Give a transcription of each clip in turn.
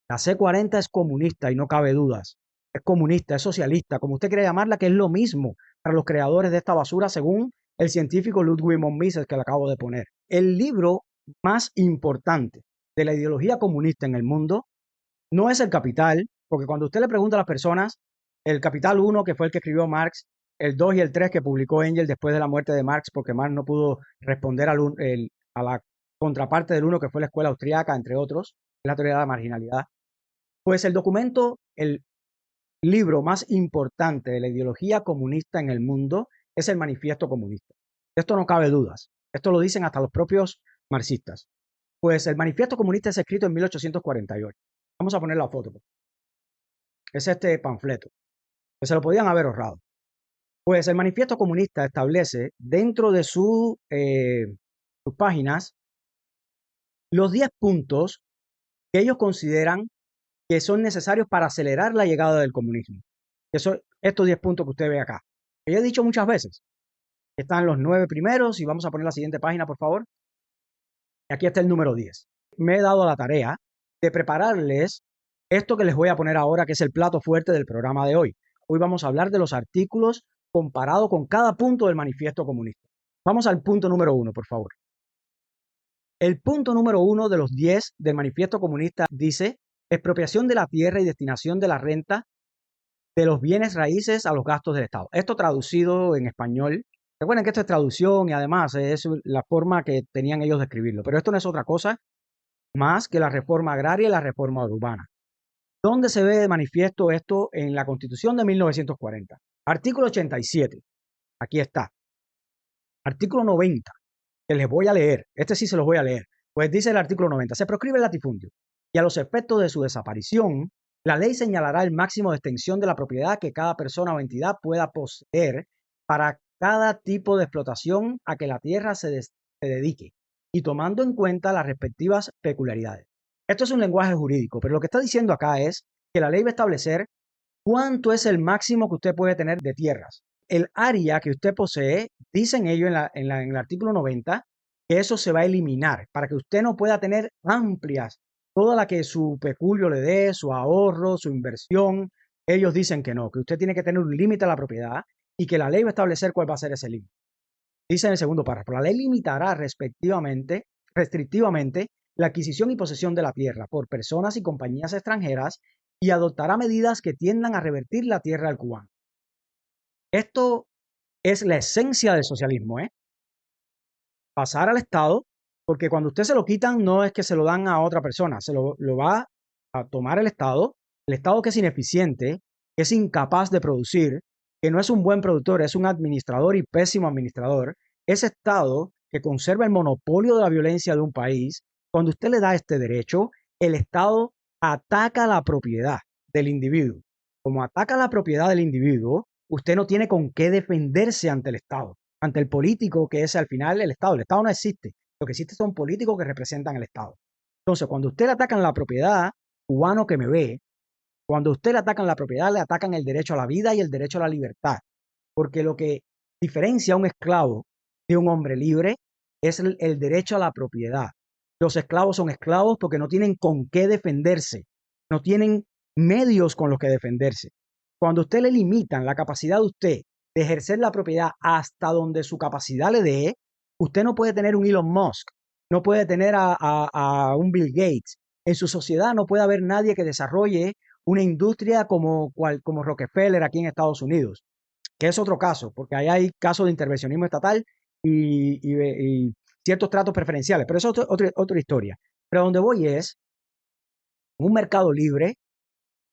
La C40 es comunista y no cabe dudas. Es comunista, es socialista, como usted quiere llamarla, que es lo mismo para los creadores de esta basura, según el científico Ludwig von Mises que le acabo de poner. El libro más importante de la ideología comunista en el mundo no es El Capital, porque cuando usted le pregunta a las personas, El Capital 1, que fue el que escribió Marx, el 2 y el 3 que publicó Engels después de la muerte de Marx, porque Marx no pudo responder a la contraparte del uno, que fue la escuela austríaca, entre otros, la teoría de la marginalidad. Pues el documento, el libro más importante de la ideología comunista en el mundo es el Manifiesto Comunista. De esto no cabe dudas. Esto lo dicen hasta los propios marxistas. Pues el Manifiesto Comunista es escrito en 1848. Vamos a poner la foto. Es este panfleto, que se lo podían haber ahorrado. Pues el Manifiesto Comunista establece dentro de sus páginas los 10 puntos que ellos consideran que son necesarios para acelerar la llegada del comunismo. Estos 10 puntos que usted ve acá. Que yo he dicho muchas veces. Están los 9 primeros y vamos a poner la siguiente página, por favor. Y aquí está el número 10. Me he dado la tarea de prepararles esto que les voy a poner ahora, que es el plato fuerte del programa de hoy. Hoy vamos a hablar de los artículos comparado con cada punto del Manifiesto Comunista. Vamos al punto número 1, por favor. El punto número 1 de los 10 del Manifiesto Comunista dice: expropiación de la tierra y destinación de la renta de los bienes raíces a los gastos del Estado. Esto traducido en español. Recuerden que esto es traducción y además es la forma que tenían ellos de escribirlo. Pero esto no es otra cosa más que la reforma agraria y la reforma urbana. ¿Dónde se ve de manifiesto esto? En la Constitución de 1940. Artículo 87. Aquí está. Artículo 90. Que les voy a leer. Este sí se los voy a leer. Pues dice el artículo 90. Se proscribe el latifundio y a los efectos de su desaparición, la ley señalará el máximo de extensión de la propiedad que cada persona o entidad pueda poseer para cada tipo de explotación a que la tierra se dedique y tomando en cuenta las respectivas peculiaridades. Esto es un lenguaje jurídico, pero lo que está diciendo acá es que la ley va a establecer cuánto es el máximo que usted puede tener de tierras. El área que usted posee, dicen ellos en el artículo 90, que eso se va a eliminar para que usted no pueda tener amplias, toda la que su peculio le dé, su ahorro, su inversión. Ellos dicen que no, que usted tiene que tener un límite a la propiedad y que la ley va a establecer cuál va a ser ese límite. Dice en el segundo párrafo: la ley limitará restrictivamente la adquisición y posesión de la tierra por personas y compañías extranjeras y adoptará medidas que tiendan a revertir la tierra al cubano. Esto es la esencia del socialismo, pasar al Estado, porque cuando usted se lo quitan no es que se lo dan a otra persona, se lo va a tomar el Estado que es ineficiente, que es incapaz de producir, que no es un buen productor, es un administrador y pésimo administrador. Ese Estado que conserva el monopolio de la violencia de un país, cuando usted le da este derecho, el Estado ataca la propiedad del individuo. Como ataca la propiedad del individuo, usted no tiene con qué defenderse ante el Estado, ante el político que es al final el Estado. El Estado no existe. Lo que existe son políticos que representan el Estado. Entonces, cuando usted le atacan la propiedad, cubano que me ve, cuando usted le atacan la propiedad, le atacan el derecho a la vida y el derecho a la libertad. Porque lo que diferencia a un esclavo de un hombre libre es el derecho a la propiedad. Los esclavos son esclavos porque no tienen con qué defenderse, no tienen medios con los que defenderse. Cuando usted le limitan la capacidad de usted de ejercer la propiedad hasta donde su capacidad le dé, usted no puede tener un Elon Musk, no puede tener a un Bill Gates. En su sociedad no puede haber nadie que desarrolle una industria como Rockefeller aquí en Estados Unidos, que es otro caso, porque ahí hay casos de intervencionismo estatal y ciertos tratos preferenciales, pero eso es otra historia. Pero donde voy es un mercado libre,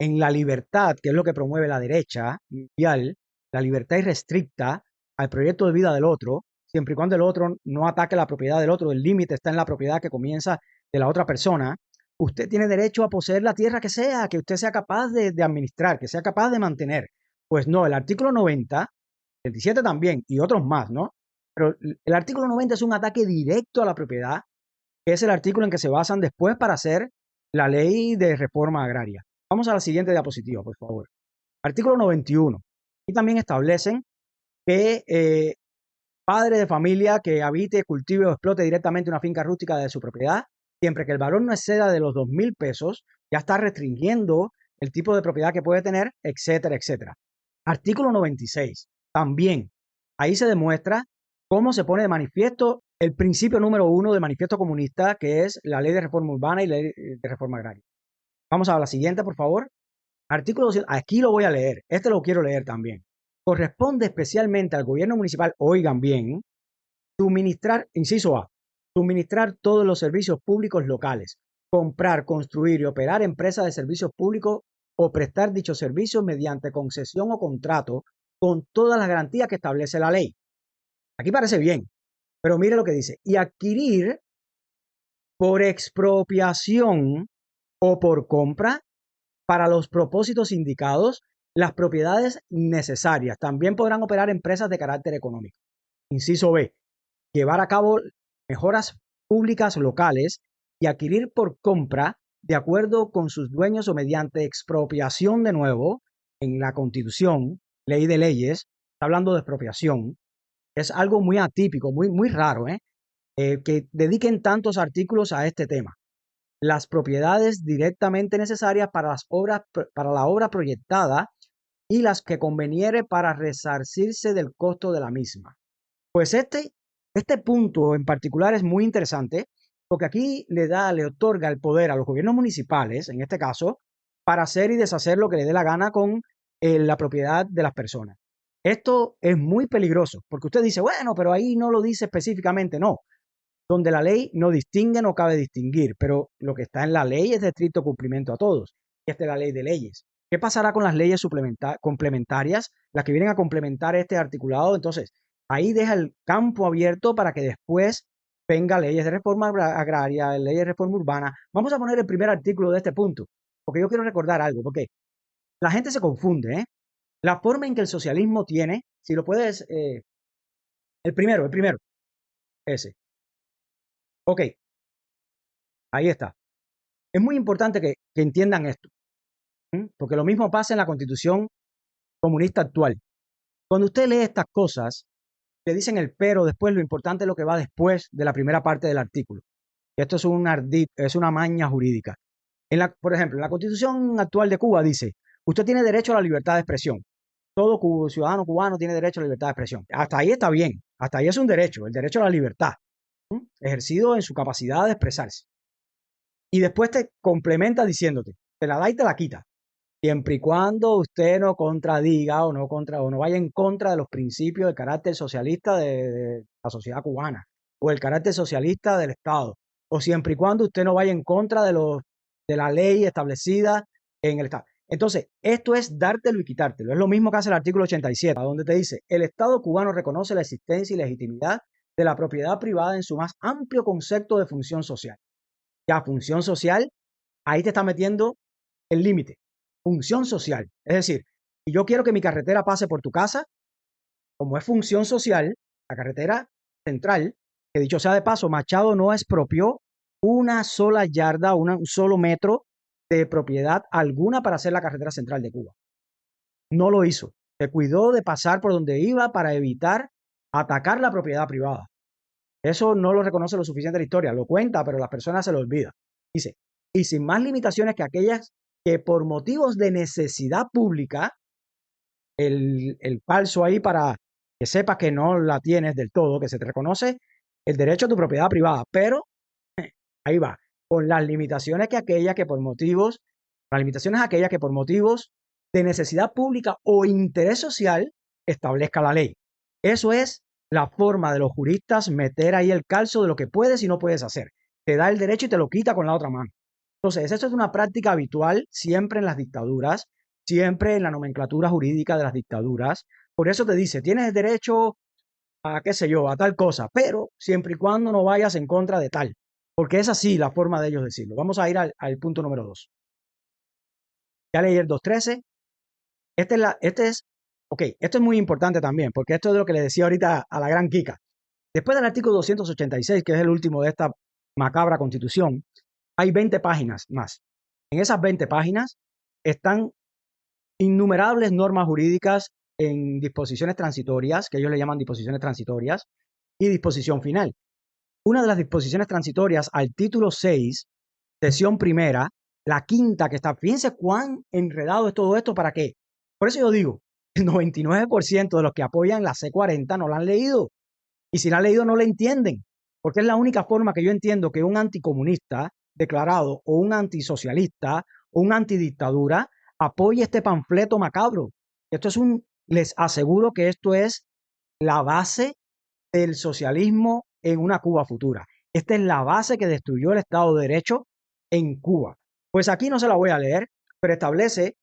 en la libertad, que es lo que promueve la derecha mundial, la libertad irrestricta al proyecto de vida del otro, siempre y cuando el otro no ataque la propiedad del otro, el límite está en la propiedad que comienza de la otra persona. Usted tiene derecho a poseer la tierra que usted sea capaz de administrar, que sea capaz de mantener. Pues no, el artículo 90, el 17 también, y otros más, ¿no? Pero el artículo 90 es un ataque directo a la propiedad, que es el artículo en que se basan después para hacer la ley de reforma agraria. Vamos a la siguiente diapositiva, por favor. Artículo 91. Y también establecen que padre de familia que habite, cultive o explote directamente una finca rústica de su propiedad, siempre que el valor no exceda de los 2.000 pesos, ya está restringiendo el tipo de propiedad que puede tener, etcétera, etcétera. Artículo 96. También ahí se demuestra cómo se pone de manifiesto el principio número 1 del manifiesto comunista, que es la ley de reforma urbana y la ley de reforma agraria. Vamos a la siguiente, por favor. Artículo 200. Aquí lo voy a leer. Este lo quiero leer también. Corresponde especialmente al gobierno municipal, oigan bien, suministrar, inciso A, suministrar todos los servicios públicos locales, comprar, construir y operar empresas de servicios públicos o prestar dichos servicios mediante concesión o contrato con todas las garantías que establece la ley. Aquí parece bien, pero mire lo que dice. Y adquirir por expropiación o por compra para los propósitos indicados las propiedades necesarias. También podrán operar empresas de carácter económico. Inciso B, llevar a cabo mejoras públicas locales y adquirir por compra de acuerdo con sus dueños o mediante expropiación de nuevo en la Constitución, ley de leyes, está hablando de expropiación. Es algo muy atípico, muy raro, que dediquen tantos artículos a este tema. Las propiedades directamente necesarias para la obra proyectada y las que conveniere para resarcirse del costo de la misma. Pues este punto en particular es muy interesante porque aquí le otorga el poder a los gobiernos municipales, en este caso, para hacer y deshacer lo que le dé la gana con la propiedad de las personas. Esto es muy peligroso porque usted dice, bueno, pero ahí no lo dice específicamente, no. Donde la ley no distingue, no cabe distinguir, pero lo que está en la ley es de estricto cumplimiento a todos. Esta es la ley de leyes. ¿Qué pasará con las leyes complementarias, las que vienen a complementar este articulado? Entonces, ahí deja el campo abierto para que después venga leyes de reforma agraria, leyes de reforma urbana. Vamos a poner el primer artículo de este punto, porque yo quiero recordar algo, porque la gente se confunde, ¿eh? La forma en que el socialismo tiene, si lo puedes, el primero, ese. Ok, ahí está. Es muy importante que entiendan esto, porque lo mismo pasa en la Constitución comunista actual. Cuando usted lee estas cosas, le dicen el pero después, lo importante es lo que va después de la primera parte del artículo. Esto es una maña jurídica. Por ejemplo, en la Constitución actual de Cuba dice, usted tiene derecho a la libertad de expresión. Todo ciudadano cubano tiene derecho a la libertad de expresión. Hasta ahí está bien, hasta ahí es un derecho, el derecho a la libertad, ejercido en su capacidad de expresarse. Y después te complementa diciéndote, te la da y te la quita. Siempre y cuando usted no contradiga o no vaya en contra de los principios del carácter socialista de la sociedad cubana o el carácter socialista del Estado, o siempre y cuando usted no vaya en contra de la ley establecida en el Estado. Entonces, esto es dártelo y quitártelo. Es lo mismo que hace el artículo 87, donde te dice, el Estado cubano reconoce la existencia y legitimidad de la propiedad privada en su más amplio concepto de función social. Ya, función social, ahí te está metiendo el límite. Función social. Es decir, si yo quiero que mi carretera pase por tu casa, como es función social, la carretera central, que dicho sea de paso, Machado no expropió una sola yarda, un solo metro de propiedad alguna para hacer la carretera central de Cuba. No lo hizo. Se cuidó de pasar por donde iba para evitar atacar la propiedad privada. Eso no lo reconoce lo suficiente la historia. Lo cuenta, pero las personas se lo olvidan. Dice, y sin más limitaciones que aquellas que por motivos de necesidad pública, el falso ahí para que sepas que no la tienes del todo, que se te reconoce el derecho a tu propiedad privada, pero ahí va, con las limitaciones aquellas que por motivos de necesidad pública o interés social establezca la ley. Eso es la forma de los juristas meter ahí el calzo de lo que puedes y no puedes hacer. Te da el derecho y te lo quita con la otra mano. Entonces, eso es una práctica habitual siempre en las dictaduras, siempre en la nomenclatura jurídica de las dictaduras. Por eso te dice, tienes derecho a, qué sé yo, a tal cosa, pero siempre y cuando no vayas en contra de tal. Porque es así la forma de ellos decirlo. Vamos a ir al punto número 2. Ya leí el 213. Esto es muy importante también, porque esto es lo que le decía ahorita a la gran Kika. Después del artículo 286, que es el último de esta macabra constitución, hay 20 páginas más. En esas 20 páginas están innumerables normas jurídicas en disposiciones transitorias, que ellos le llaman disposiciones transitorias, y disposición final. Una de las disposiciones transitorias al título 6, sesión primera, la quinta que está. Fíjense cuán enredado es todo esto, ¿para qué? Por eso yo digo, el 99% de los que apoyan la C40 no la han leído. Y si la han leído no la entienden. Porque es la única forma que yo entiendo que un anticomunista declarado o un antisocialista o un antidictadura apoye este panfleto macabro. Les aseguro que esto es la base del socialismo en una Cuba futura. Esta es la base que destruyó el Estado de Derecho en Cuba. Pues aquí no se la voy a leer, pero establece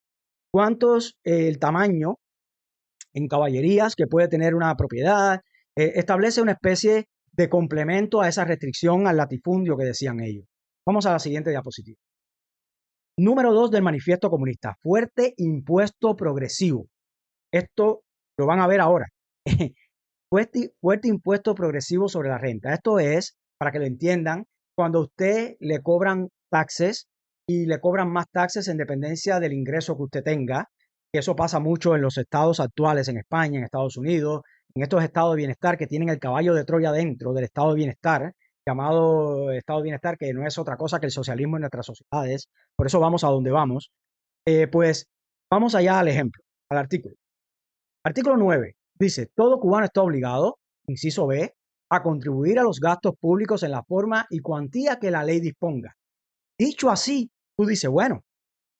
cuántos, el tamaño en caballerías que puede tener una propiedad, establece una especie de complemento a esa restricción al latifundio que decían ellos. Vamos a la siguiente diapositiva. Número 2 del manifiesto comunista, fuerte impuesto progresivo. Esto lo van a ver ahora. Fuerte impuesto progresivo sobre la renta. Esto es, para que lo entiendan, cuando a usted le cobran taxes y le cobran más taxes en dependencia del ingreso que usted tenga. Que eso pasa mucho en los estados actuales, en España, en Estados Unidos, en estos estados de bienestar que tienen el caballo de Troya dentro del estado de bienestar, llamado estado de bienestar, que no es otra cosa que el socialismo en nuestras sociedades. Por eso vamos a donde vamos. Pues vamos allá al ejemplo, al artículo. Artículo 9 dice, todo cubano está obligado, inciso B, a contribuir a los gastos públicos en la forma y cuantía que la ley disponga. Dicho así, tú dices, bueno,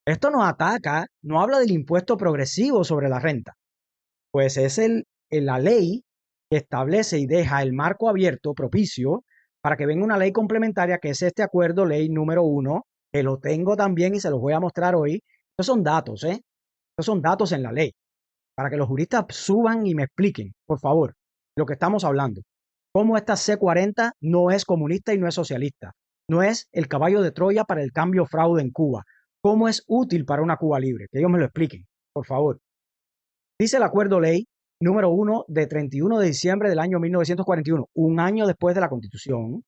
esto no ataca, no habla del impuesto progresivo sobre la renta. Pues es la ley que establece y deja el marco abierto, propicio, para que venga una ley complementaria, que es este acuerdo, ley número 1, que lo tengo también y se los voy a mostrar hoy. Estos son datos, Estos son datos en la ley, para que los juristas suban y me expliquen, por favor, lo que estamos hablando. Cómo esta C40 no es comunista y no es socialista. No es el caballo de Troya para el cambio fraude en Cuba. Cómo es útil para una Cuba libre. Que ellos me lo expliquen, por favor. Dice el acuerdo ley número 1 de 31 de diciembre del año 1941, un año después de la Constitución.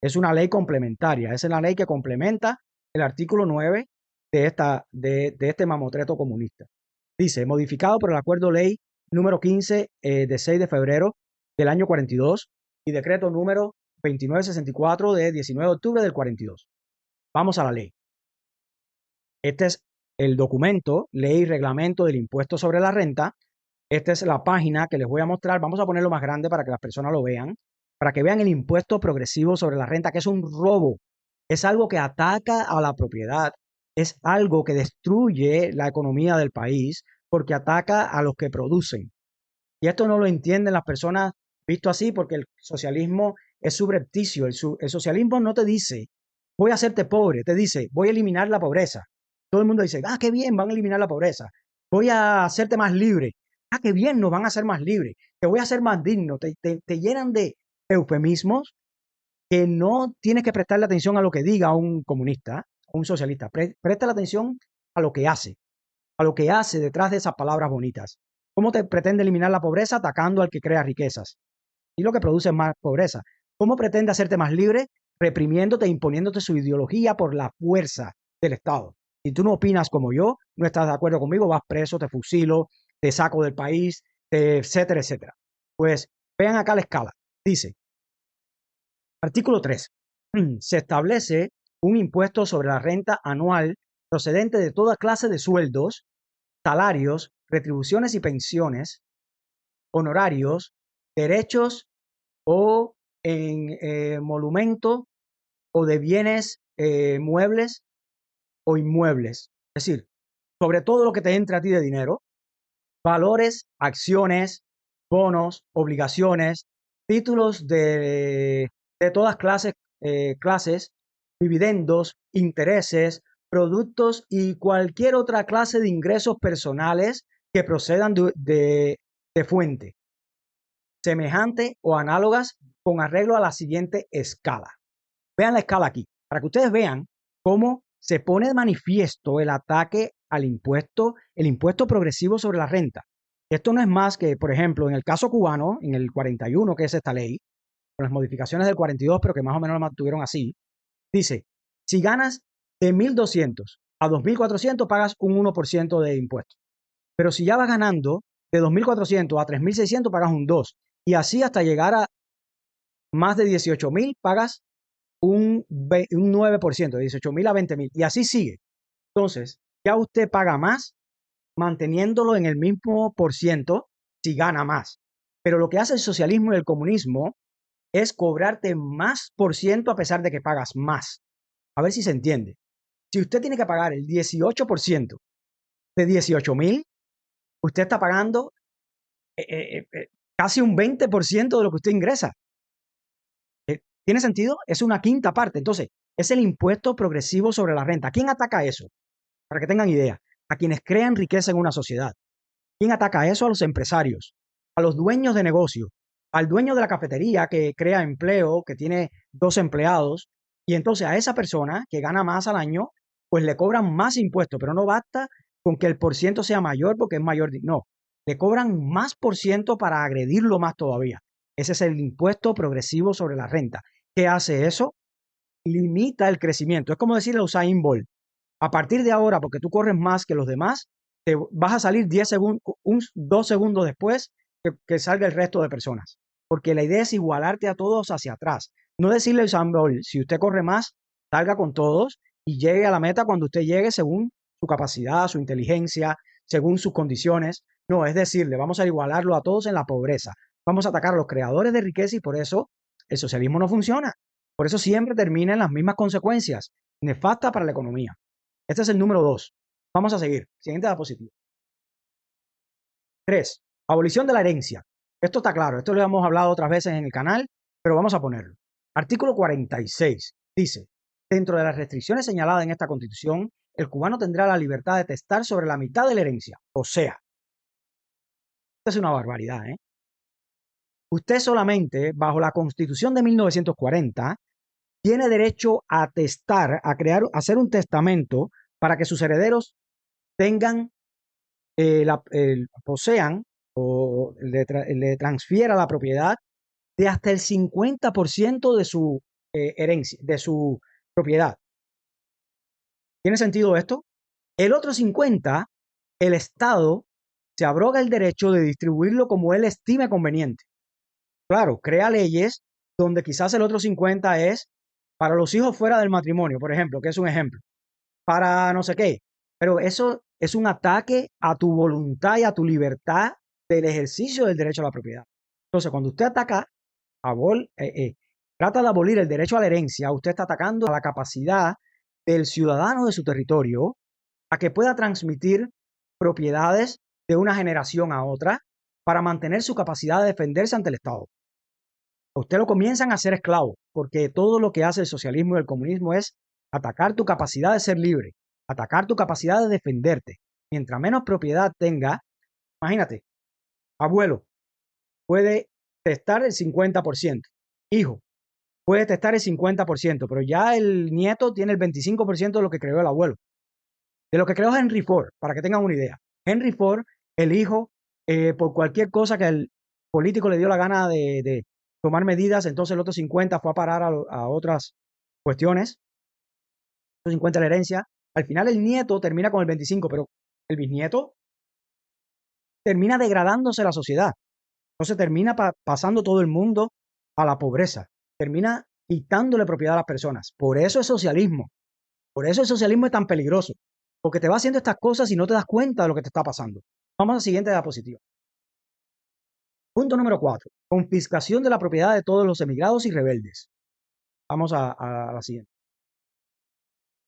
Es una ley complementaria. Es la ley que complementa el artículo 9 de este mamotreto comunista. Dice, modificado por el acuerdo ley número 15 de 6 de febrero del año 42 y decreto número 2964 de 19 de octubre del 42. Vamos a la ley. Este es el documento, ley y reglamento del impuesto sobre la renta. Esta es la página que les voy a mostrar. Vamos a ponerlo más grande para que las personas lo vean, para que vean el impuesto progresivo sobre la renta, que es un robo. Es algo que ataca a la propiedad. Es algo que destruye la economía del país porque ataca a los que producen. Y esto no lo entienden las personas visto así porque el socialismo es subrepticio. El socialismo no te dice, voy a hacerte pobre, te dice, voy a eliminar la pobreza. Todo el mundo dice, ah, qué bien, van a eliminar la pobreza. Voy a hacerte más libre. Ah, qué bien, nos van a hacer más libres. Te voy a hacer más digno. Te llenan de eufemismos que no tienes que prestarle atención a lo que diga un comunista, un socialista. Presta la atención a lo que hace detrás de esas palabras bonitas. ¿Cómo te pretende eliminar la pobreza? Atacando al que crea riquezas. Y lo que produce es más pobreza. ¿Cómo pretende hacerte más libre? Reprimiéndote e imponiéndote su ideología por la fuerza del Estado. Si tú no opinas como yo, no estás de acuerdo conmigo, vas preso, te fusilo, te saco del país, etcétera, etcétera. Pues vean acá la escala. Dice, artículo 3. Se establece un impuesto sobre la renta anual procedente de toda clase de sueldos, salarios, retribuciones y pensiones, honorarios, derechos o en monumento o de bienes muebles o inmuebles. Es decir, sobre todo lo que te entre a ti de dinero, valores, acciones, bonos, obligaciones, títulos de todas clases, dividendos, intereses, productos y cualquier otra clase de ingresos personales que procedan de fuente semejante o análogas con arreglo a la siguiente escala. Vean la escala aquí, para que ustedes vean cómo se pone de manifiesto el ataque al impuesto, el impuesto progresivo sobre la renta. Esto no es más que, por ejemplo, en el caso cubano, en el 41, que es esta ley, con las modificaciones del 42, pero que más o menos lo mantuvieron así, dice, si ganas de 1.200 a 2.400 pagas un 1% de impuesto. Pero si ya vas ganando de 2.400 a 3.600 pagas un 2%. Y así hasta llegar a más de 18.000 pagas un 9%, de 18.000 a 20.000. Y así sigue. Entonces, ya usted paga más manteniéndolo en el mismo por ciento si gana más. Pero lo que hace el socialismo y el comunismo es cobrarte más por ciento a pesar de que pagas más. A ver si se entiende. Si usted tiene que pagar el 18% de 18,000, usted está pagando casi un 20% de lo que usted ingresa. ¿Tiene sentido? Es una quinta parte. Entonces, es el impuesto progresivo sobre la renta. ¿Quién ataca eso? Para que tengan idea. A quienes crean riqueza en una sociedad. ¿Quién ataca eso? A los empresarios, a los dueños de negocio, al dueño de la cafetería que crea empleo, que tiene 2 empleados, y entonces a esa persona que gana más al año, pues le cobran más impuestos, pero no basta con que el porciento sea mayor porque es mayor. No, le cobran más por ciento para agredirlo más todavía. Ese es el impuesto progresivo sobre la renta. ¿Qué hace eso? Limita el crecimiento. Es como decirle a Usain Bolt, a partir de ahora, porque tú corres más que los demás, te vas a salir 10 segundos, 2 segundos después que salga el resto de personas. Porque la idea es igualarte a todos hacia atrás. No decirle a Usain Bolt, si usted corre más, salga con todos y llegue a la meta cuando usted llegue según su capacidad, su inteligencia, según sus condiciones. No, es decirle, vamos a igualarlo a todos en la pobreza. Vamos a atacar a los creadores de riqueza y por eso el socialismo no funciona. Por eso siempre termina en las mismas consecuencias, nefastas para la economía. Este es el número 2. Vamos a seguir. Siguiente diapositiva. 3. Abolición de la herencia. Esto está claro. Esto lo hemos hablado otras veces en el canal, pero vamos a ponerlo. Artículo 46. Dice, dentro de las restricciones señaladas en esta Constitución, el cubano tendrá la libertad de testar sobre la mitad de la herencia. O sea, esto es una barbaridad, ¿eh? Usted solamente, bajo la Constitución de 1940, tiene derecho a testar, a crear, a hacer un testamento para que sus herederos tengan, posean o le transfiera la propiedad de hasta el 50% de su herencia, de su propiedad. ¿Tiene sentido esto? El otro 50, el Estado se abroga el derecho de distribuirlo como él estime conveniente. Claro, crea leyes donde quizás el otro 50 es para los hijos fuera del matrimonio, por ejemplo, que es un ejemplo, para no sé qué. Pero eso es un ataque a tu voluntad y a tu libertad del ejercicio del derecho a la propiedad. Entonces, cuando usted ataca, trata de abolir el derecho a la herencia, usted está atacando a la capacidad del ciudadano de su territorio a que pueda transmitir propiedades de una generación a otra para mantener su capacidad de defenderse ante el Estado. Usted lo comienzan a hacer esclavo, porque todo lo que hace el socialismo y el comunismo es atacar tu capacidad de ser libre, atacar tu capacidad de defenderte. Mientras menos propiedad tenga, imagínate, abuelo puede testar el 50%, hijo puede testar el 50%, pero ya el nieto tiene el 25% de lo que creó el abuelo, de lo que creó Henry Ford, para que tengan una idea. Henry Ford, el hijo, por cualquier cosa que el político le dio la gana de tomar medidas, entonces el otro 50 fue a parar a otras cuestiones, el 50 la herencia. Al final el nieto termina con el 25, pero el bisnieto termina degradándose la sociedad. Entonces termina pasando todo el mundo a la pobreza, termina quitándole propiedad a las personas. Por eso es socialismo. Por eso el socialismo es tan peligroso, porque te va haciendo estas cosas y no te das cuenta de lo que te está pasando. Vamos a la siguiente diapositiva. Punto número 4. Confiscación de la propiedad de todos los emigrados y rebeldes. Vamos a la siguiente.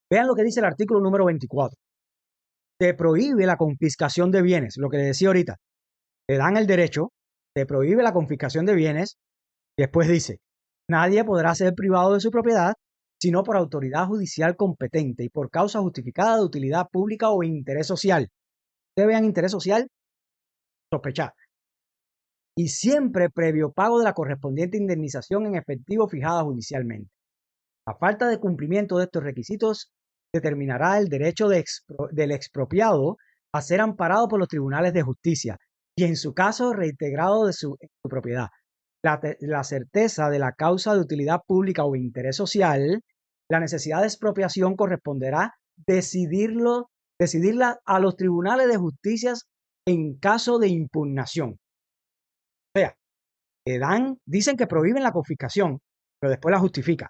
Vean lo que dice el artículo número 24. Te prohíbe la confiscación de bienes, lo que le decía ahorita. Te dan el derecho, te prohíbe la confiscación de bienes, y después dice, nadie podrá ser privado de su propiedad sino por autoridad judicial competente y por causa justificada de utilidad pública o interés social. Ustedes vean interés social, sospechar. Y siempre previo pago de la correspondiente indemnización en efectivo fijada judicialmente. La falta de cumplimiento de estos requisitos determinará el derecho del expropiado a ser amparado por los tribunales de justicia y en su caso reintegrado de su propiedad. La certeza de la causa de utilidad pública o interés social, la necesidad de expropiación corresponderá decidirla a los tribunales de justicia en caso de impugnación. O sea, dicen que prohíben la confiscación, pero después la justifican.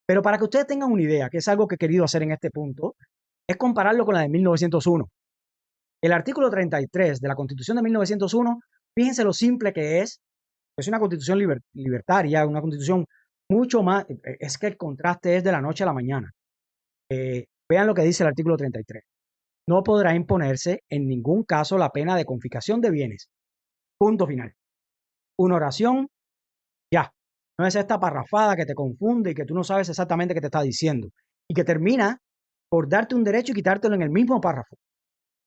Pero para que ustedes tengan una idea, que es algo que he querido hacer en este punto, es compararlo con la de 1901. El artículo 33 de la Constitución de 1901, fíjense lo simple que es una constitución libertaria, una constitución mucho más, es que el contraste es de la noche a la mañana. Vean lo que dice el artículo 33. No podrá imponerse en ningún caso la pena de confiscación de bienes. Punto final. Una oración, ya. No es esta parrafada que te confunde y que tú no sabes exactamente qué te está diciendo. Y que termina por darte un derecho y quitártelo en el mismo párrafo.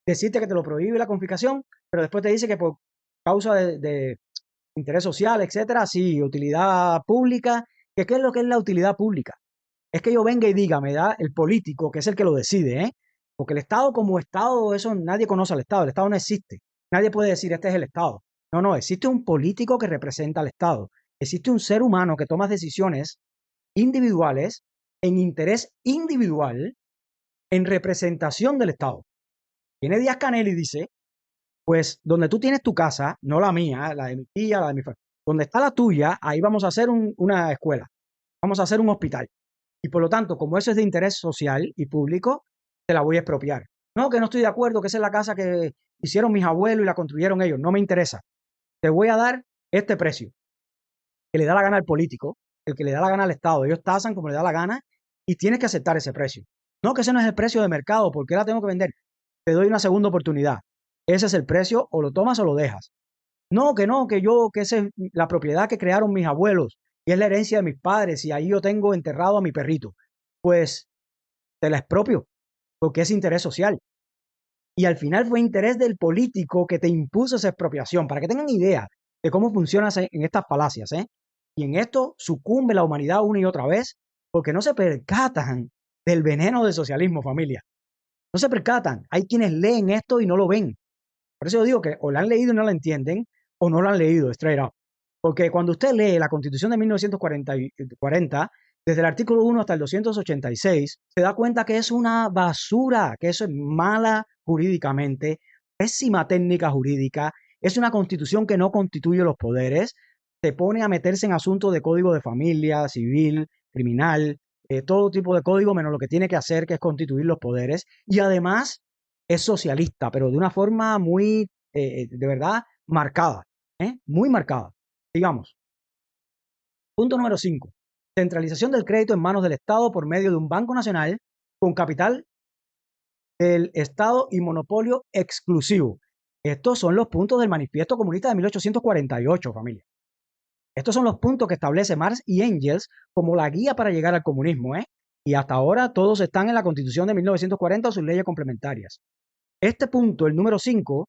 Decirte que te lo prohíbe la confiscación, pero después te dice que por causa de interés social, etcétera, sí, utilidad pública, que qué es lo que es la utilidad pública. Es que yo venga y diga, me da el político, que es el que lo decide, ¿eh? Porque el Estado como Estado, eso nadie conoce al Estado, el Estado no existe. Nadie puede decir, este es el Estado. No, no, existe un político que representa al Estado. Existe un ser humano que toma decisiones individuales en interés individual en representación del Estado. Viene Díaz-Canel y dice, pues donde tú tienes tu casa, no la mía, la de mi tía, la de mi familia, donde está la tuya, ahí vamos a hacer una escuela, vamos a hacer un hospital. Y por lo tanto, como eso es de interés social y público, te la voy a expropiar. No, que no estoy de acuerdo, que esa es la casa que hicieron mis abuelos y la construyeron ellos, no me interesa. Te voy a dar este precio, que le da la gana al político, el que le da la gana al Estado. Ellos tasan como le da la gana y tienes que aceptar ese precio. No, que ese no es el precio de mercado, ¿por qué la tengo que vender? Te doy una segunda oportunidad. Ese es el precio, o lo tomas o lo dejas. No, que yo, que esa es la propiedad que crearon mis abuelos y es la herencia de mis padres y ahí yo tengo enterrado a mi perrito. Pues te la expropio porque es interés social. Y al final fue interés del político que te impuso esa expropiación, para que tengan idea de cómo funciona en estas falacias, ¿eh? Y en esto sucumbe la humanidad una y otra vez porque no se percatan del veneno del socialismo, familia. No se percatan. Hay quienes leen esto y no lo ven. Por eso yo digo que o la han leído y no la entienden, o no la han leído, straight up. Porque cuando usted lee la Constitución de 1940, desde el artículo 1 hasta el 286, se da cuenta que es una basura, que eso es mala jurídicamente, pésima técnica jurídica, es una constitución que no constituye los poderes, se pone a meterse en asuntos de código de familia, civil, criminal, todo tipo de código, menos lo que tiene que hacer, que es constituir los poderes, y además es socialista, pero de una forma muy, de verdad, marcada, muy marcada. Digamos, punto número 5. Centralización del crédito en manos del Estado por medio de un banco nacional con capital del Estado y monopolio exclusivo. Estos son los puntos del Manifiesto Comunista de 1848, familia. Estos son los puntos que establece Marx y Engels como la guía para llegar al comunismo, ¿eh? Y hasta ahora todos están en la Constitución de 1940 o sus leyes complementarias. Este punto, el número 5,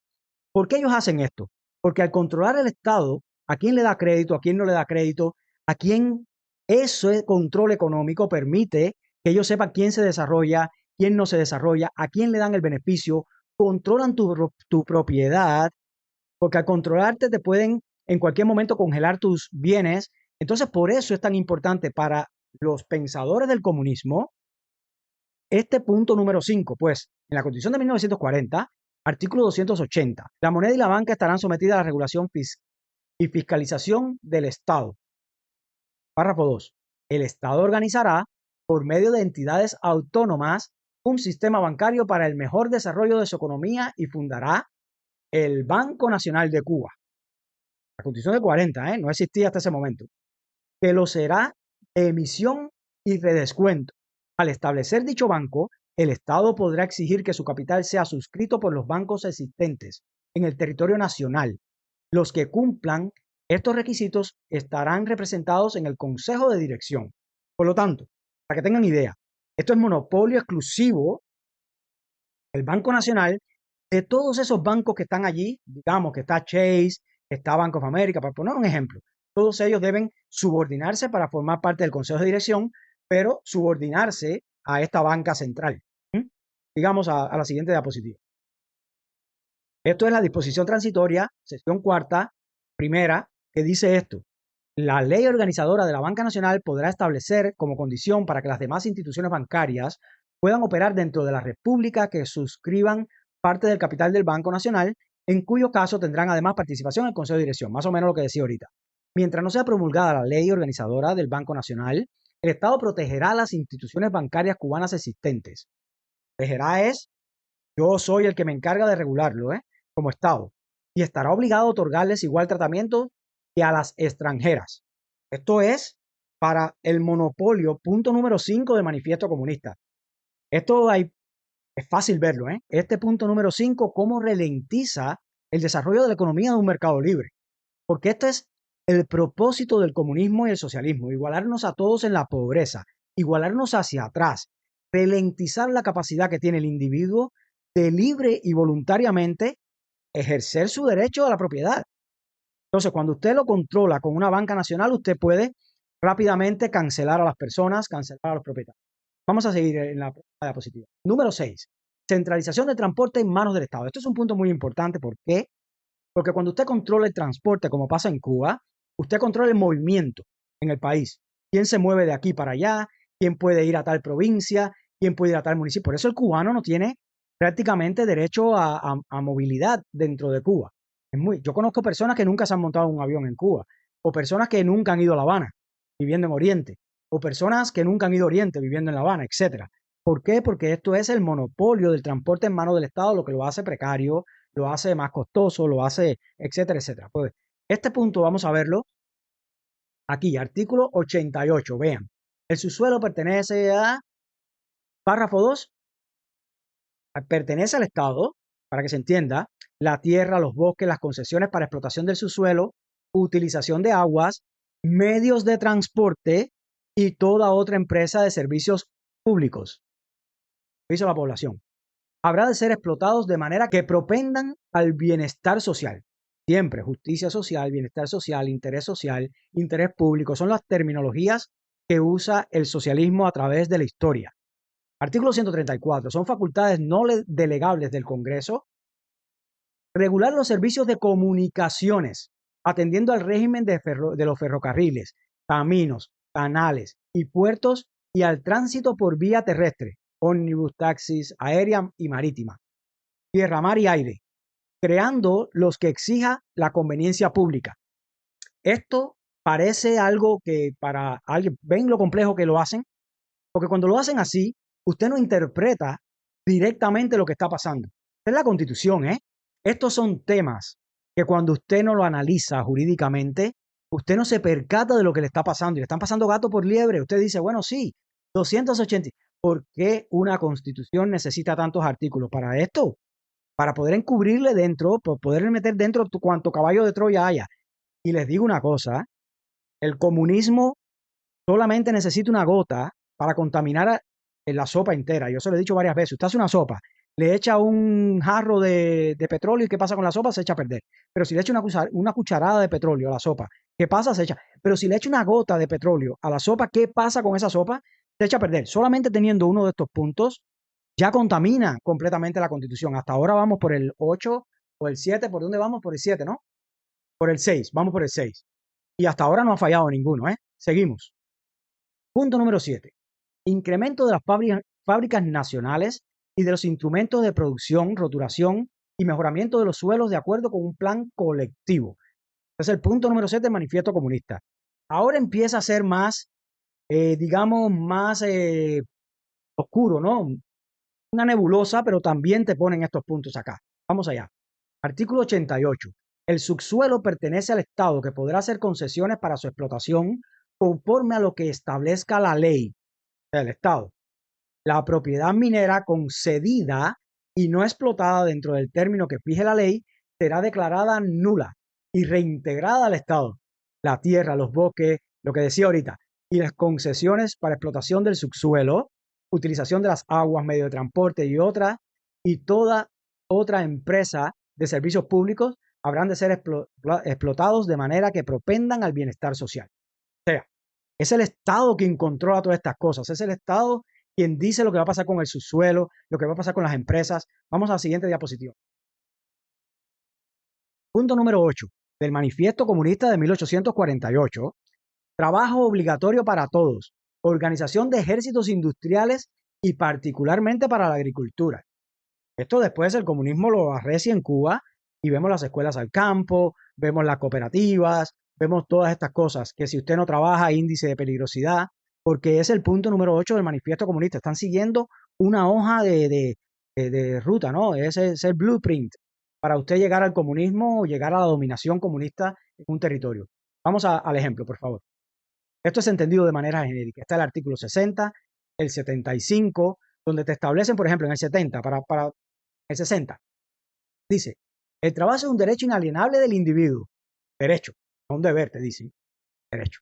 ¿por qué ellos hacen esto? Porque al controlar el Estado, ¿a quién le da crédito? ¿A quién no le da crédito? ¿A quién ese control económico permite que ellos sepan quién se desarrolla, quién no se desarrolla, a quién le dan el beneficio? Controlan tu propiedad, porque al controlarte te pueden en cualquier momento congelar tus bienes. Entonces, por eso es tan importante para los pensadores del comunismo este punto número 5, pues, en la Constitución de 1940, artículo 280, la moneda y la banca estarán sometidas a la regulación y fiscalización del Estado. Párrafo 2. El Estado organizará, por medio de entidades autónomas, un sistema bancario para el mejor desarrollo de su economía y fundará el Banco Nacional de Cuba. La Constitución de 40, no existía hasta ese momento. Que lo será de emisión y de descuento. Al establecer dicho banco, el Estado podrá exigir que su capital sea suscrito por los bancos existentes en el territorio nacional. Los que cumplan estos requisitos estarán representados en el Consejo de Dirección. Por lo tanto, para que tengan idea, esto es monopolio exclusivo del Banco Nacional de todos esos bancos que están allí, digamos que está Chase, que está Bank of America, para poner un ejemplo. Todos ellos deben subordinarse para formar parte del Consejo de Dirección, pero subordinarse a esta banca central. Digamos a la siguiente diapositiva. Esto es la disposición transitoria, sección cuarta, primera, que dice esto. La ley organizadora de la Banca Nacional podrá establecer como condición para que las demás instituciones bancarias puedan operar dentro de la República que suscriban parte del capital del Banco Nacional, en cuyo caso tendrán además participación en el Consejo de Dirección, más o menos lo que decía ahorita. Mientras no sea promulgada la ley organizadora del Banco Nacional, el Estado protegerá las instituciones bancarias cubanas existentes. Protegerá es, yo soy el que me encarga de regularlo, como Estado. Y estará obligado a otorgarles igual tratamiento que a las extranjeras. Esto es para el monopolio, punto número 5 del Manifiesto Comunista. Esto es fácil verlo, ¿eh? Este punto número 5, cómo ralentiza el desarrollo de la economía de un mercado libre. Porque este es el propósito del comunismo y el socialismo, igualarnos a todos en la pobreza, igualarnos hacia atrás, ralentizar la capacidad que tiene el individuo de libre y voluntariamente ejercer su derecho a la propiedad. Entonces, cuando usted lo controla con una banca nacional, usted puede rápidamente cancelar a las personas, cancelar a los propietarios. Vamos a seguir en la diapositiva. Número 6. Centralización del transporte en manos del Estado. Esto es un punto muy importante. ¿Por qué? Porque cuando usted controla el transporte, como pasa en Cuba, usted controla el movimiento en el país. ¿Quién se mueve de aquí para allá? ¿Quién puede ir a tal provincia? ¿Quién puede ir a tal municipio? Por eso el cubano no tiene prácticamente derecho a movilidad dentro de Cuba. Yo conozco personas que nunca se han montado en un avión en Cuba, o personas que nunca han ido a La Habana, viviendo en Oriente, o personas que nunca han ido a Oriente, viviendo en La Habana, etcétera. ¿Por qué? Porque esto es el monopolio del transporte en manos del Estado, lo que lo hace precario, lo hace más costoso, lo hace, etcétera, etcétera. Pues este punto vamos a verlo aquí, artículo 88, vean. El subsuelo pertenece a, párrafo 2, pertenece al Estado, para que se entienda, la tierra, los bosques, las concesiones para explotación del subsuelo, utilización de aguas, medios de transporte y toda otra empresa de servicios públicos. Servicio a la población. Habrá de ser explotados de manera que propendan al bienestar social. Siempre justicia social, bienestar social, interés público, son las terminologías que usa el socialismo a través de la historia. Artículo 134. Son facultades no delegables del Congreso regular los servicios de comunicaciones, atendiendo al régimen de los ferrocarriles, caminos, canales y puertos y al tránsito por vía terrestre, ómnibus, taxis, aérea y marítima, tierra, mar y aire, creando los que exija la conveniencia pública. Esto parece algo que para alguien, ven lo complejo que lo hacen, porque cuando lo hacen así, usted no interpreta directamente lo que está pasando. Es la Constitución, ¿eh? Estos son temas que cuando usted no lo analiza jurídicamente, usted no se percata de lo que le está pasando y le están pasando gato por liebre. Usted dice, bueno, sí, 280. ¿Por qué una Constitución necesita tantos artículos para esto? Para poder encubrirle dentro, para poder meter dentro cuanto caballo de Troya haya. Y les digo una cosa, el comunismo solamente necesita una gota para contaminar la sopa entera. Yo se lo he dicho varias veces. Usted hace una sopa, le echa un jarro de petróleo y ¿qué pasa con la sopa? Se echa a perder. Pero si le echa una cucharada de petróleo a la sopa, ¿qué pasa? Se echa. Pero si le echa una gota de petróleo a la sopa, ¿qué pasa con esa sopa? Se echa a perder. Solamente teniendo uno de estos puntos, ya contamina completamente la Constitución. Hasta ahora vamos por el 8 o el 7. ¿Por dónde vamos? Por el 7, ¿no? Por el 6. Vamos por el 6. Y hasta ahora no ha fallado ninguno, ¿eh? Seguimos. Punto número 7. Incremento de las fábricas nacionales y de los instrumentos de producción, roturación y mejoramiento de los suelos de acuerdo con un plan colectivo. Ese es el punto número 7 del Manifiesto Comunista. Ahora empieza a ser más, digamos, más oscuro, ¿no? Una nebulosa, pero también te ponen estos puntos acá. Vamos allá. Artículo 88. El subsuelo pertenece al Estado, que podrá hacer concesiones para su explotación conforme a lo que establezca la ley del Estado. La propiedad minera concedida y no explotada dentro del término que fije la ley será declarada nula y reintegrada al Estado. La tierra, los bosques, lo que decía ahorita, y las concesiones para explotación del subsuelo, utilización de las aguas, medio de transporte y toda otra empresa de servicios públicos habrán de ser explotados de manera que propendan al bienestar social. O sea, es el Estado quien controla todas estas cosas, es el Estado quien dice lo que va a pasar con el subsuelo, lo que va a pasar con las empresas. Vamos a la siguiente diapositiva. Punto número 8 del Manifiesto Comunista de 1848. Trabajo obligatorio para todos. Organización de ejércitos industriales y particularmente para la agricultura. Esto después el comunismo lo arrecia en Cuba y vemos las escuelas al campo, vemos las cooperativas, vemos todas estas cosas, que si usted no trabaja, índice de peligrosidad, porque es el punto número 8 del Manifiesto Comunista. Están siguiendo una hoja de ruta, ¿no? Ese es el blueprint para usted llegar al comunismo o llegar a la dominación comunista en un territorio. Vamos al ejemplo, por favor. Esto es entendido de manera genérica. Está el artículo 60, el 75, donde te establecen, por ejemplo, en el 70, para el 60, dice, el trabajo es un derecho inalienable del individuo. Derecho, no un deber, te dice. Derecho.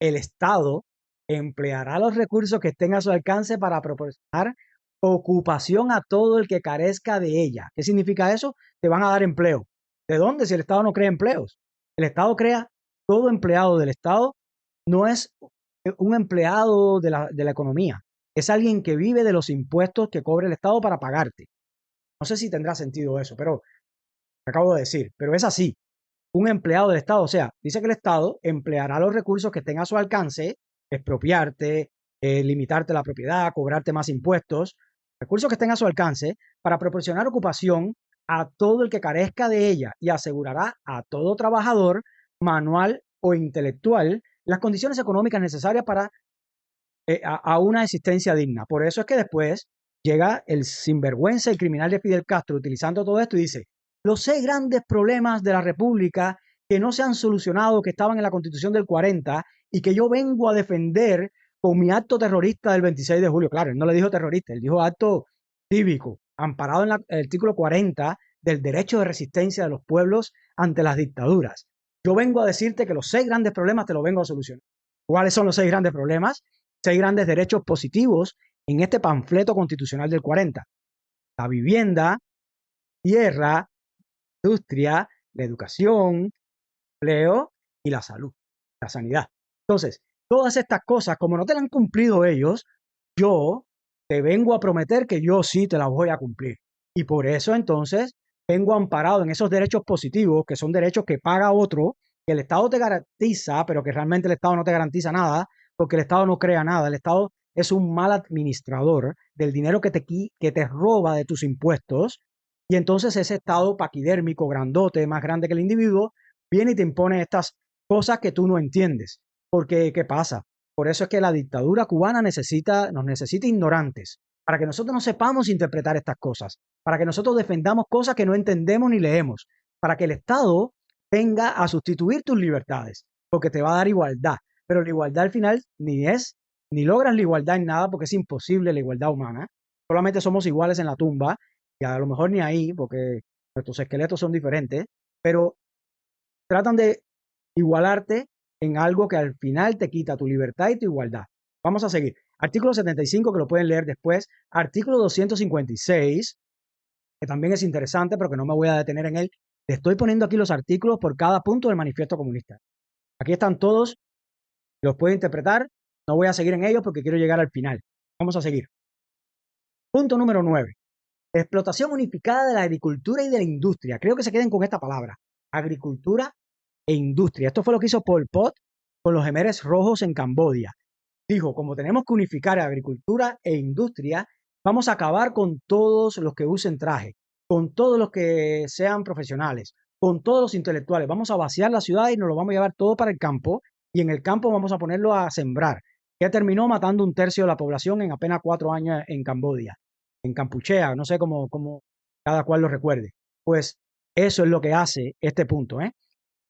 El Estado empleará los recursos que estén a su alcance para proporcionar ocupación a todo el que carezca de ella. ¿Qué significa eso? Te van a dar empleo. ¿De dónde? Si el Estado no crea empleos. El Estado crea, todo empleado del Estado no es un empleado de la economía. Es alguien que vive de los impuestos que cobra el Estado para pagarte. No sé si tendrá sentido eso, pero acabo de decir, pero es así. Un empleado del Estado, o sea, dice que el Estado empleará los recursos que estén a su alcance, expropiarte, limitarte la propiedad, cobrarte más impuestos, recursos que estén a su alcance para proporcionar ocupación a todo el que carezca de ella y asegurará a todo trabajador, manual o intelectual, las condiciones económicas necesarias para a una existencia digna. Por eso es que después llega el sinvergüenza, el criminal de Fidel Castro, utilizando todo esto y dice, los 6 grandes problemas de la República que no se han solucionado, que estaban en la Constitución del 40 y que yo vengo a defender con mi acto terrorista del 26 de julio. Claro, él no le dijo terrorista, él dijo acto cívico, amparado en el artículo 40 del derecho de resistencia de los pueblos ante las dictaduras. Yo vengo a decirte que los 6 grandes problemas te los vengo a solucionar. ¿Cuáles son los 6 grandes problemas? 6 grandes derechos positivos en este panfleto constitucional del 40. La vivienda, tierra, industria, la educación, empleo y la salud, la sanidad. Entonces, todas estas cosas, como no te las han cumplido ellos, yo te vengo a prometer que yo sí te las voy a cumplir. Y por eso entonces vengo amparado en esos derechos positivos, que son derechos que paga otro, que el Estado te garantiza, pero que realmente el Estado no te garantiza nada, porque el Estado no crea nada. El Estado es un mal administrador del dinero que te roba de tus impuestos. Y entonces ese Estado paquidérmico, grandote, más grande que el individuo, viene y te impone estas cosas que tú no entiendes. Porque, ¿qué pasa? Por eso es que la dictadura cubana nos necesita ignorantes, para que nosotros no sepamos interpretar estas cosas, para que nosotros defendamos cosas que no entendemos ni leemos, para que el Estado venga a sustituir tus libertades, porque te va a dar igualdad. Pero la igualdad al final ni logras la igualdad en nada, porque es imposible la igualdad humana. Solamente somos iguales en la tumba, y a lo mejor ni ahí, porque nuestros esqueletos son diferentes, pero tratan de igualarte en algo que al final te quita tu libertad y tu igualdad. Vamos a seguir. Artículo 75, que lo pueden leer después. Artículo 256, que también es interesante, pero que no me voy a detener en él. Le estoy poniendo aquí los artículos por cada punto del manifiesto comunista. Aquí están todos, los puedo interpretar. No voy a seguir en ellos porque quiero llegar al final. Vamos a seguir. Punto número 9. Explotación unificada de la agricultura y de la industria. Creo que se queden con esta palabra. Agricultura e industria. Esto fue lo que hizo Pol Pot con los Jemeres Rojos en Camboya. Dijo, como tenemos que unificar agricultura e industria, vamos a acabar con todos los que usen traje, con todos los que sean profesionales, con todos los intelectuales. Vamos a vaciar la ciudad y nos lo vamos a llevar todo para el campo y en el campo vamos a ponerlo a sembrar. Que terminó matando 1/3 de la población en apenas 4 años en Camboya, en Kampuchea, no sé cómo cada cual lo recuerde. Pues eso es lo que hace este punto, ¿eh?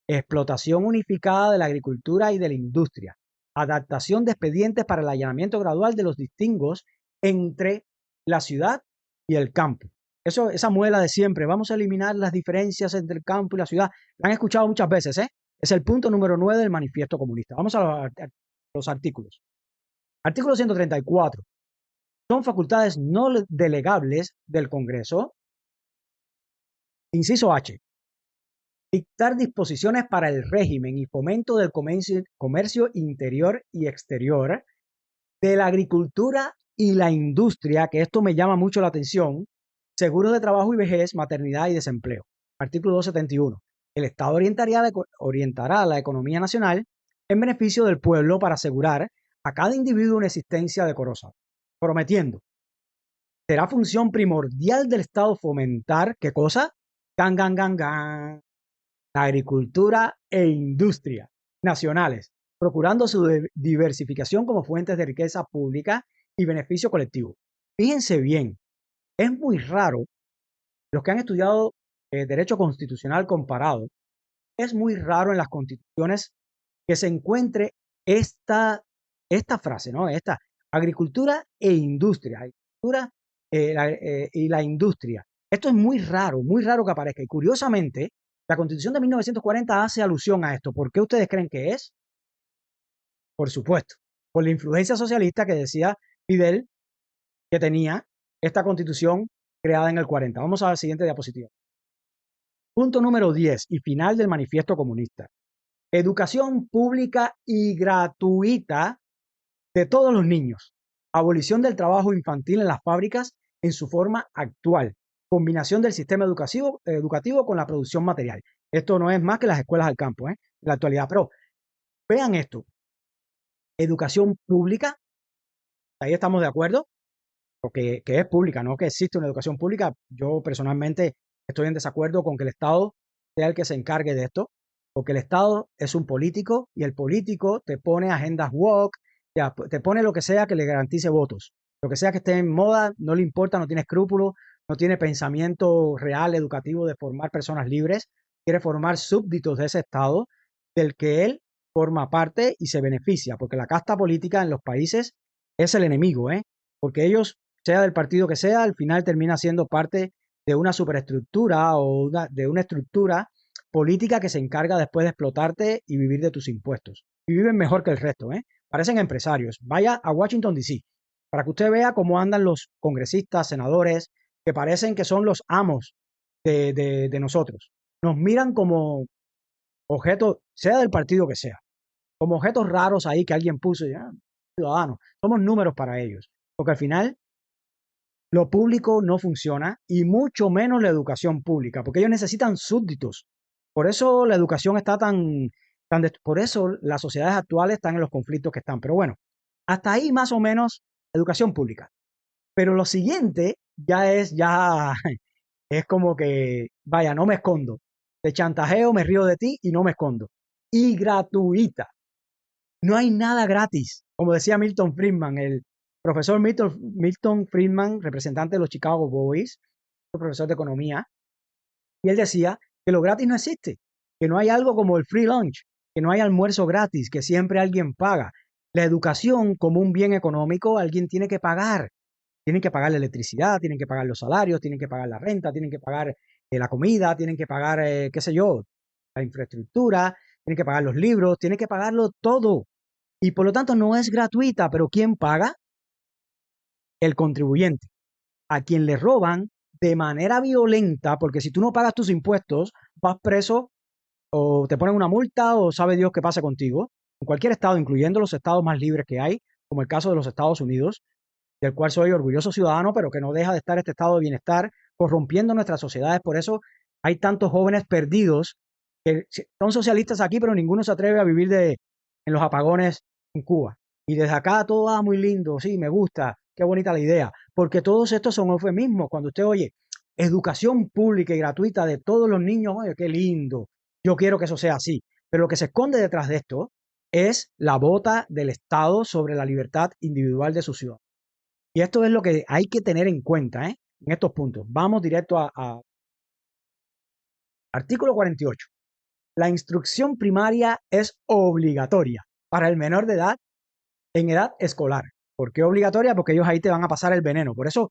Explotación unificada de la agricultura y de la industria, adaptación de expedientes para el allanamiento gradual de los distingos entre la ciudad y el campo. Eso, esa muela de siempre, vamos a eliminar las diferencias entre el campo y la ciudad. La han escuchado muchas veces, ¿eh? Es el punto número 9 del manifiesto comunista. Vamos a los artículos. Artículo 134. Son facultades no delegables del Congreso. Inciso H. Dictar disposiciones para el régimen y fomento del comercio interior y exterior, de la agricultura y la industria, que esto me llama mucho la atención, seguros de trabajo y vejez, maternidad y desempleo. Artículo 271. El Estado orientará la economía nacional en beneficio del pueblo para asegurar a cada individuo una existencia decorosa, prometiendo. Será función primordial del Estado fomentar, ¿qué cosa? Gan, gan, gan, gan. Agricultura e industria nacionales, procurando su diversificación como fuentes de riqueza pública y beneficio colectivo. Fíjense bien, es muy raro, los que han estudiado derecho constitucional comparado, es muy raro en las constituciones que se encuentre esta frase, ¿no? Esta agricultura e industria, agricultura y la industria. Esto es muy raro que aparezca. Y curiosamente, la Constitución de 1940 hace alusión a esto. ¿Por qué ustedes creen que es? Por supuesto, por la influencia socialista que decía Fidel que tenía esta Constitución creada en el 40. Vamos a la siguiente diapositiva. Punto número 10 y final del manifiesto comunista. Educación pública y gratuita de todos los niños. Abolición del trabajo infantil en las fábricas en su forma actual. Combinación del sistema educativo con la producción material. Esto no es más que las escuelas al campo, en la actualidad. Pero vean esto. Educación pública, ahí estamos de acuerdo, porque que es pública, no que existe una educación pública. Yo personalmente estoy en desacuerdo con que el Estado sea el que se encargue de esto, porque el Estado es un político y el político te pone agendas woke, te pone lo que sea que le garantice votos. Lo que sea que esté en moda, no le importa, no tiene escrúpulos, no tiene pensamiento real, educativo de formar personas libres, quiere formar súbditos de ese Estado del que él forma parte y se beneficia, porque la casta política en los países es el enemigo, porque ellos, sea del partido que sea, al final termina siendo parte de una superestructura o de una estructura política que se encarga después de explotarte y vivir de tus impuestos. Y viven mejor que el resto, parecen empresarios. Vaya a Washington, D.C., para que usted vea cómo andan los congresistas, senadores, que parecen que son los amos de nosotros. Nos miran como objetos, sea del partido que sea, como objetos raros ahí que alguien puso, ya, ciudadanos. Somos números para ellos, porque al final lo público no funciona y mucho menos la educación pública, porque ellos necesitan súbditos. Por eso la educación está por eso las sociedades actuales están en los conflictos que están. Pero bueno, hasta ahí más o menos educación pública. Pero lo siguiente ya es como que, vaya, no me escondo. Te chantajeo, me río de ti y no me escondo. Y gratuita. No hay nada gratis. Como decía Milton Friedman, el profesor Milton Friedman, representante de los Chicago Boys, profesor de economía, y él decía que lo gratis no existe, que no hay algo como el free lunch, que no hay almuerzo gratis, que siempre alguien paga. La educación como un bien económico, alguien tiene que pagar. Tienen que pagar la electricidad, tienen que pagar los salarios, tienen que pagar la renta, tienen que pagar la comida, tienen que pagar, qué sé yo, la infraestructura, tienen que pagar los libros, tienen que pagarlo todo. Y por lo tanto no es gratuita, pero ¿quién paga? El contribuyente, a quien le roban de manera violenta, porque si tú no pagas tus impuestos, vas preso o te ponen una multa o sabe Dios qué pasa contigo. En cualquier estado, incluyendo los estados más libres que hay, como el caso de los Estados Unidos, del cual soy orgulloso ciudadano, pero que no deja de estar este estado de bienestar corrompiendo nuestras sociedades. Por eso hay tantos jóvenes perdidos que son socialistas aquí, pero ninguno se atreve a vivir en los apagones en Cuba. Y desde acá todo va muy lindo, sí, me gusta, qué bonita la idea, porque todos estos son eufemismos. Cuando usted oye educación pública y gratuita de todos los niños, oye, qué lindo, yo quiero que eso sea así. Pero lo que se esconde detrás de esto es la bota del Estado sobre la libertad individual de su ciudad. Y esto es lo que hay que tener en cuenta, en estos puntos. Vamos directo a artículo 48. La instrucción primaria es obligatoria para el menor de edad en edad escolar. ¿Por qué obligatoria? Porque ellos ahí te van a pasar el veneno. Por eso,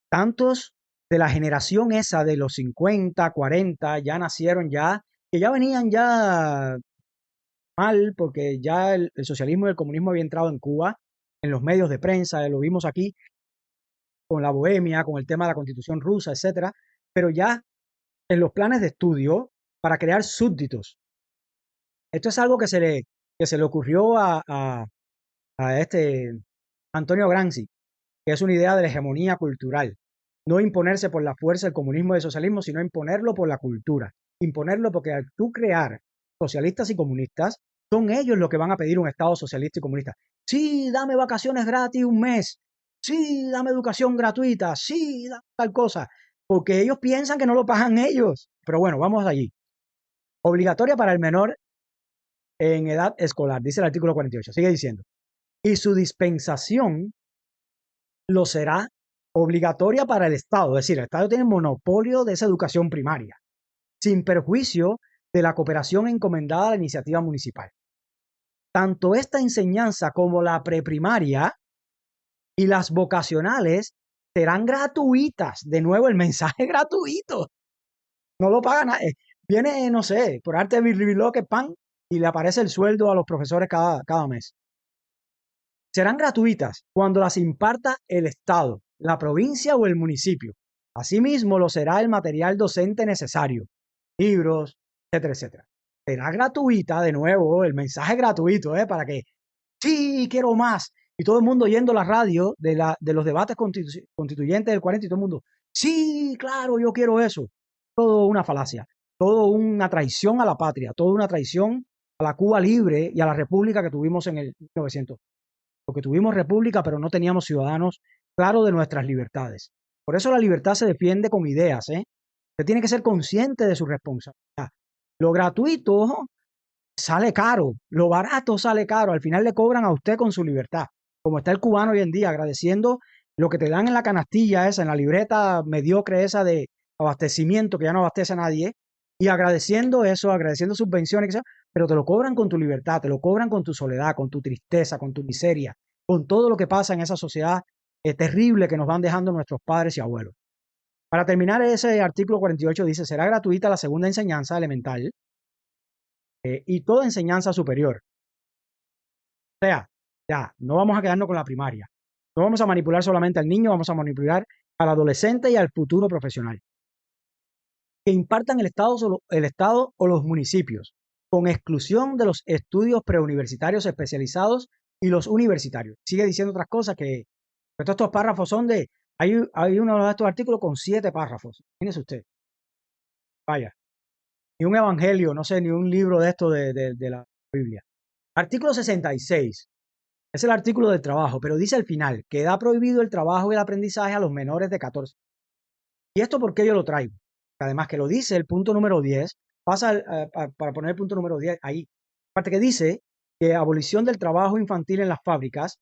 tantos de la generación esa de los 50, 40, ya nacieron ya, que ya venían ya mal, porque ya el socialismo y el comunismo había entrado en Cuba, en los medios de prensa, lo vimos aquí, con la bohemia, con el tema de la constitución rusa, etcétera, pero ya en los planes de estudio para crear súbditos. Esto es algo que se le ocurrió a este Antonio Gramsci, que es una idea de la hegemonía cultural. No imponerse por la fuerza del comunismo y del socialismo, sino imponerlo por la cultura. Imponerlo porque al tú crear socialistas y comunistas, son ellos los que van a pedir un Estado socialista y comunista. Sí, dame vacaciones gratis un mes. Sí, dame educación gratuita. Sí, dame tal cosa. Porque ellos piensan que no lo pagan ellos. Pero bueno, vamos allí. Obligatoria para el menor en edad escolar, dice el artículo 48. Sigue diciendo. Y su dispensación lo será obligatoria para el Estado. Es decir, el Estado tiene monopolio de esa educación primaria, sin perjuicio de la cooperación encomendada a la iniciativa municipal. Tanto esta enseñanza como la preprimaria y las vocacionales serán gratuitas. De nuevo, el mensaje gratuito. No lo paga nadie. Viene, no sé, por arte de birribiloque, pan, y le aparece el sueldo a los profesores cada mes. Serán gratuitas cuando las imparta el Estado, la provincia o el municipio. Asimismo, lo será el material docente necesario, libros, etcétera, etcétera. Será gratuita, de nuevo, el mensaje gratuito, para que, sí, quiero más. Y todo el mundo oyendo la radio de los debates constituyentes del 40 y todo el mundo, sí, claro, yo quiero eso. Todo una falacia, todo una traición a la patria, toda una traición a la Cuba libre y a la república que tuvimos en el 1900. Porque tuvimos república, pero no teníamos ciudadanos claros de nuestras libertades. Por eso la libertad se defiende con ideas, Usted tiene que ser consciente de su responsabilidad. Lo gratuito sale caro, lo barato sale caro. Al final le cobran a usted con su libertad. Como está el cubano hoy en día, agradeciendo lo que te dan en la canastilla esa, en la libreta mediocre esa de abastecimiento que ya no abastece a nadie, y agradeciendo eso, agradeciendo subvenciones, pero te lo cobran con tu libertad, te lo cobran con tu soledad, con tu tristeza, con tu miseria, con todo lo que pasa en esa sociedad terrible que nos van dejando nuestros padres y abuelos. Para terminar, ese artículo 48 dice, será gratuita la segunda enseñanza elemental y toda enseñanza superior. O sea, ya, no vamos a quedarnos con la primaria. No vamos a manipular solamente al niño, vamos a manipular al adolescente y al futuro profesional. Que impartan el Estado o los municipios, con exclusión de los estudios preuniversitarios especializados y los universitarios. Sigue diciendo otras cosas que todos estos párrafos son de... Hay uno de estos artículos con 7 párrafos. Fíjese usted. Vaya. Ni un evangelio, no sé, ni un libro de esto de la Biblia. Artículo 66. Es el artículo del trabajo, pero dice al final, queda prohibido el trabajo y el aprendizaje a los menores de 14. ¿Y esto por qué yo lo traigo? Además que lo dice el punto número 10, pasa para poner el punto número 10 ahí. Aparte que dice que abolición del trabajo infantil en las fábricas,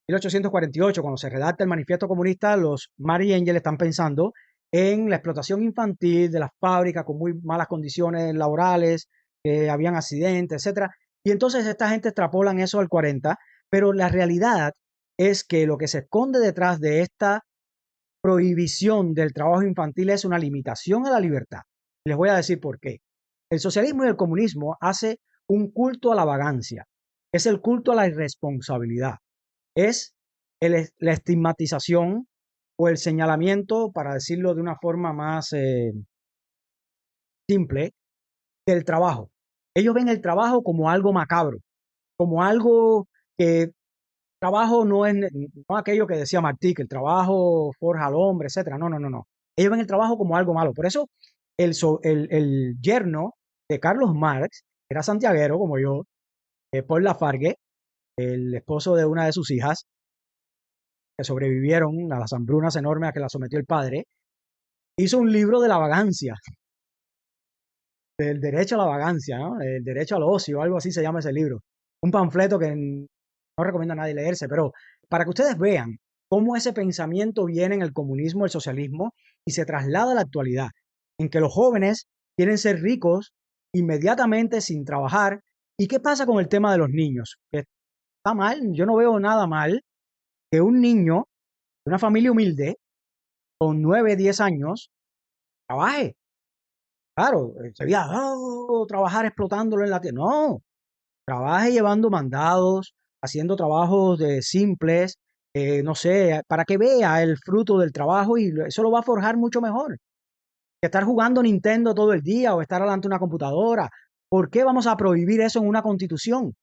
1848, cuando se redacta el manifiesto comunista, los Mary Angel están pensando en la explotación infantil de las fábricas con muy malas condiciones laborales, habían accidentes, etcétera. Y entonces esta gente extrapolan eso al 40, pero la realidad es que lo que se esconde detrás de esta prohibición del trabajo infantil es una limitación a la libertad. Les voy a decir por qué. El socialismo y el comunismo hace un culto a la vagancia, es el culto a la irresponsabilidad, es la estigmatización o el señalamiento, para decirlo de una forma más simple, del trabajo. Ellos ven el trabajo como algo macabro, como algo que trabajo no es no aquello que decía Martí, que el trabajo forja al hombre, etcétera. No, no, no, no. Ellos ven el trabajo como algo malo. Por eso el yerno de Carlos Marx era santiaguero, como yo, Paul Lafargue, el esposo de una de sus hijas, que sobrevivieron a las hambrunas enormes a que la sometió el padre, hizo un libro de la vagancia, del derecho a la vagancia, ¿no? El derecho al ocio, algo así se llama ese libro. Un panfleto que no recomiendo a nadie leerse, pero para que ustedes vean cómo ese pensamiento viene en el comunismo, el socialismo, y se traslada a la actualidad, en que los jóvenes quieren ser ricos inmediatamente sin trabajar. ¿Y qué pasa con el tema de los niños? Está mal, yo no veo nada mal que un niño de una familia humilde, con 9, 10 años, trabaje. Claro, sería trabajar explotándolo en la tierra. No, trabaje llevando mandados, haciendo trabajos simples, no sé, para que vea el fruto del trabajo y eso lo va a forjar mucho mejor que estar jugando Nintendo todo el día o estar delante de una computadora. ¿Por qué vamos a prohibir eso en una constitución?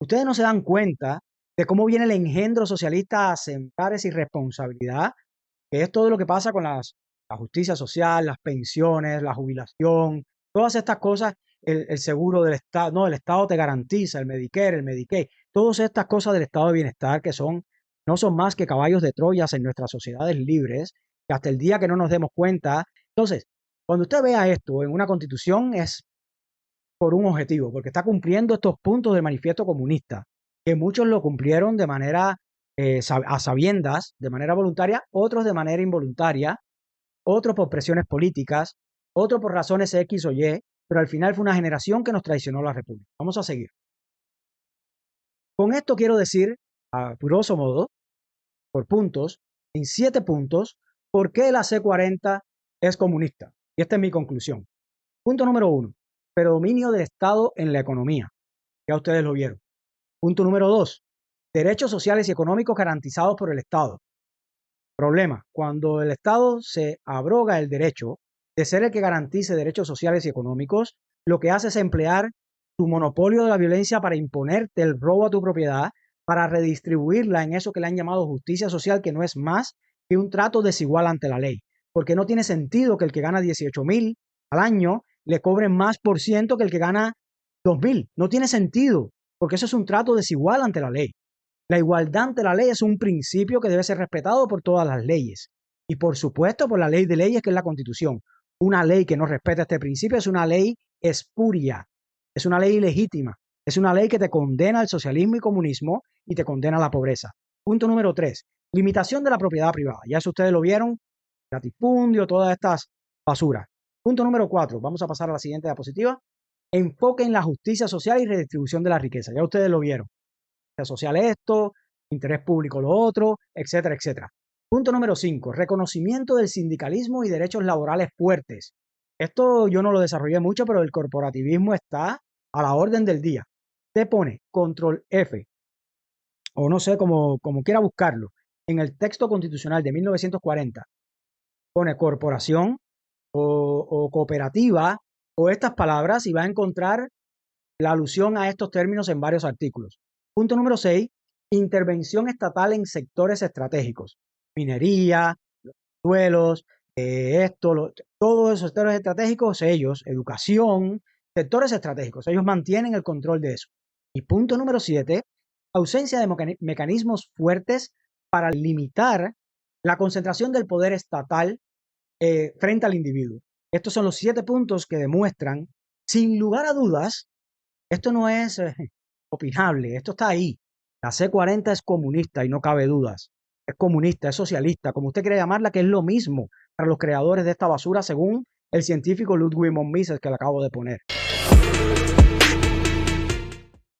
Ustedes no se dan cuenta de cómo viene el engendro socialista a sembrar esa irresponsabilidad, que es todo lo que pasa con la justicia social, las pensiones, la jubilación, todas estas cosas, el seguro del Estado, no, el Estado te garantiza, el Medicare, el Medicaid, todas estas cosas del estado de bienestar que no son más que caballos de Troya en nuestras sociedades libres, que hasta el día que no nos demos cuenta. Entonces, cuando usted vea esto en una constitución es por un objetivo, porque está cumpliendo estos puntos del manifiesto comunista, que muchos lo cumplieron de manera a sabiendas, de manera voluntaria, otros de manera involuntaria, otros por presiones políticas, otros por razones X o Y, pero al final fue una generación que nos traicionó la República. Vamos a seguir. Con esto quiero decir, a grosso modo, por puntos, en 7 puntos, por qué la C40 es comunista. Y esta es mi conclusión. Punto número 1, predominio del Estado en la economía. Ya ustedes lo vieron. Punto número 2, derechos sociales y económicos garantizados por el Estado. Problema, cuando el Estado se abroga el derecho de ser el que garantice derechos sociales y económicos, lo que hace es emplear tu monopolio de la violencia para imponerte el robo a tu propiedad, para redistribuirla en eso que le han llamado justicia social, que no es más que un trato desigual ante la ley. Porque no tiene sentido que el que gana 18,000 al año le cobren más por ciento que el que gana 2,000. No tiene sentido, porque eso es un trato desigual ante la ley. La igualdad ante la ley es un principio que debe ser respetado por todas las leyes. Y por supuesto por la ley de leyes, que es la Constitución. Una ley que no respeta este principio es una ley espuria, es una ley ilegítima, es una ley que te condena al socialismo y comunismo y te condena a la pobreza. Punto número 3, limitación de la propiedad privada. Ya eso ustedes lo vieron, latifundio, todas estas basuras. Punto número 4, vamos a pasar a la siguiente diapositiva. Enfoque en la justicia social y redistribución de la riqueza. Ya ustedes lo vieron. Social esto, interés público lo otro, etcétera, etcétera. Punto número 5, reconocimiento del sindicalismo y derechos laborales fuertes. Esto yo no lo desarrollé mucho, pero el corporativismo está a la orden del día. Te pone control F, o no sé cómo quiera buscarlo, en el texto constitucional de 1940, pone corporación o cooperativa o estas palabras y va a encontrar la alusión a estos términos en varios artículos. Punto número 6, intervención estatal en sectores estratégicos. Minería, suelos, todos esos sectores estratégicos, ellos, educación, sectores estratégicos, ellos mantienen el control de eso. Y punto número 7, ausencia de mecanismos fuertes para limitar la concentración del poder estatal frente al individuo. Estos son los 7 puntos que demuestran, sin lugar a dudas, esto no es opinable, esto está ahí. La C40 es comunista y no cabe dudas. Es comunista, es socialista, como usted quiere llamarla, que es lo mismo para los creadores de esta basura, según el científico Ludwig von Mises, que le acabo de poner.